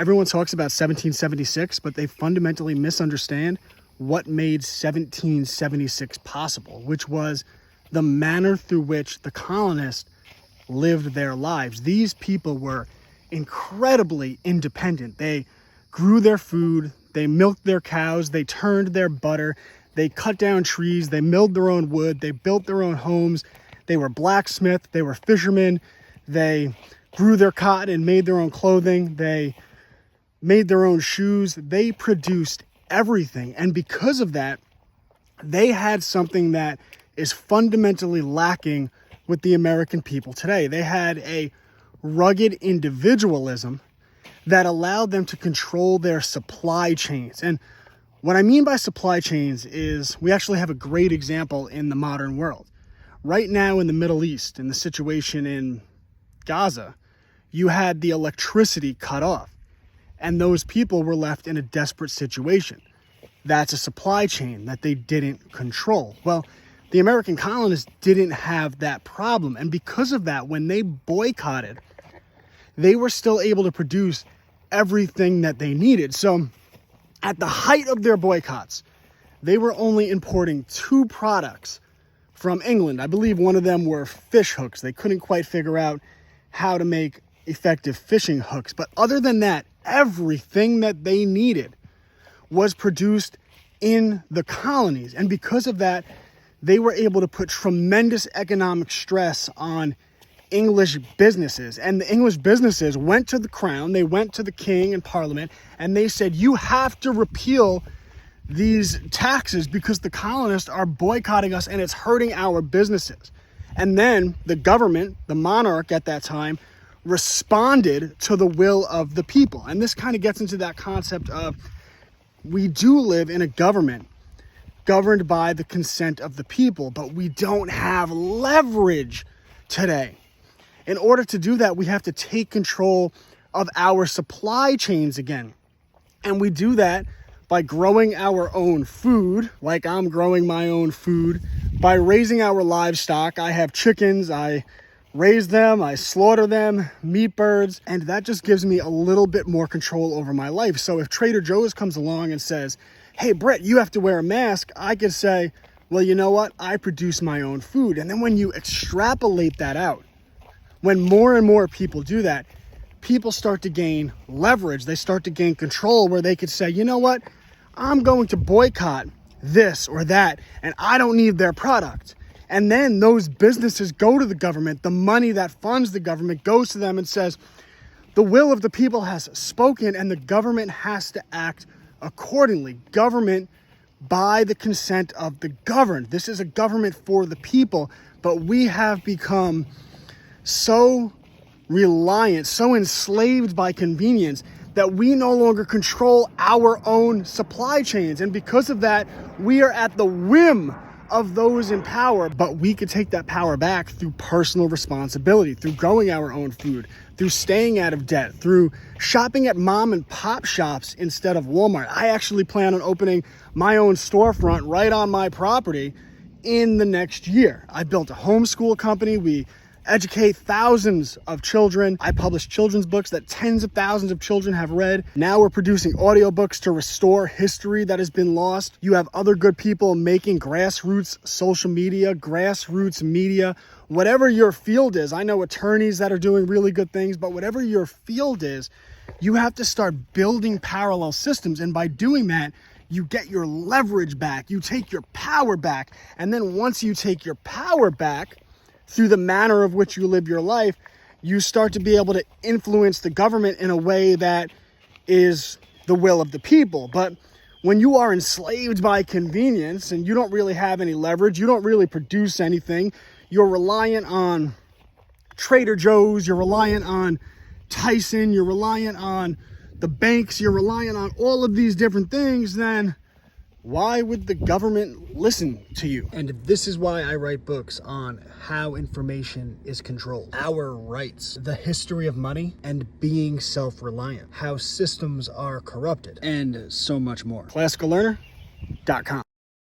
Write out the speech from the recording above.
Everyone talks about 1776, but they fundamentally misunderstand what made 1776 possible, which was the manner through which the colonists lived their lives. These people were incredibly independent. They grew their food, they milked their cows, they turned their butter, they cut down trees, they milled their own wood, they built their own homes, they were blacksmiths, they were fishermen, they grew their cotton and made their own clothing, they made their own shoes, they produced everything. And because of that, they had something that is fundamentally lacking with the American people today. They had a rugged individualism that allowed them to control their supply chains. And what I mean by supply chains is we actually have a great example in the modern world. Right now in the Middle East, in the situation in Gaza, you had the electricity cut off, and those people were left in a desperate situation. That's a supply chain that they didn't control. Well, the American colonists didn't have that problem, and because of that, when they boycotted, they were still able to produce everything that they needed. So at the height of their boycotts, they were only importing 2 products from England. I believe one of them were fish hooks. They couldn't quite figure out how to make effective fishing hooks. But other than that, everything that they needed was produced in the colonies. And because of that, they were able to put tremendous economic stress on English businesses. And the English businesses went to the crown, they went to the king and parliament, and they said, you have to repeal these taxes because the colonists are boycotting us and it's hurting our businesses. And then the government, the monarch at that time, responded to the will of the people. And this kind of gets into that concept of we do live in a government governed by the consent of the people, but we don't have leverage today. In order to do that, we have to take control of our supply chains again. And we do that by growing our own food, like I'm growing my own food, by raising our livestock. I have chickens, I raise them, I slaughter them, meat birds, and that just gives me a little bit more control over my life. So if Trader Joe's comes along and says, hey, Brett, you have to wear a mask, I could say, well, you know what? I produce my own food. And then when you extrapolate that out, when more and more people do that, people start to gain leverage. They start to gain control where they could say, you know what? I'm going to boycott this or that, and I don't need their product. And then those businesses go to the government. The money that funds the government goes to them and says, the will of the people has spoken, and the government has to act accordingly. Government by the consent of the governed. This is a government for the people, but we have become so reliant, so enslaved by convenience that we no longer control our own supply chains. And because of that, we are at the whim of those in power. But we could take that power back through personal responsibility, through growing our own food, through staying out of debt, through shopping at mom and pop shops instead of Walmart. I actually plan on opening my own storefront right on my property in the next year. I built a homeschool company. We educate thousands of children. I publish children's books that tens of thousands of children have read. Now we're producing audiobooks to restore history that has been lost. You have other good people making grassroots social media, grassroots media, whatever your field is. I know attorneys that are doing really good things, but whatever your field is, you have to start building parallel systems. And by doing that, you get your leverage back, you take your power back. And then once you take your power back, through the manner of which you live your life, you start to be able to influence the government in a way that is the will of the people. But when you are enslaved by convenience and you don't really have any leverage, you don't really produce anything, you're reliant on Trader Joe's, you're reliant on Tyson, you're reliant on the banks, you're reliant on all of these different things, then why would the government listen to you? And this is why I write books on how information is controlled, our rights, the history of money, and being self-reliant, how systems are corrupted, and so much more. ClassicalLearner.com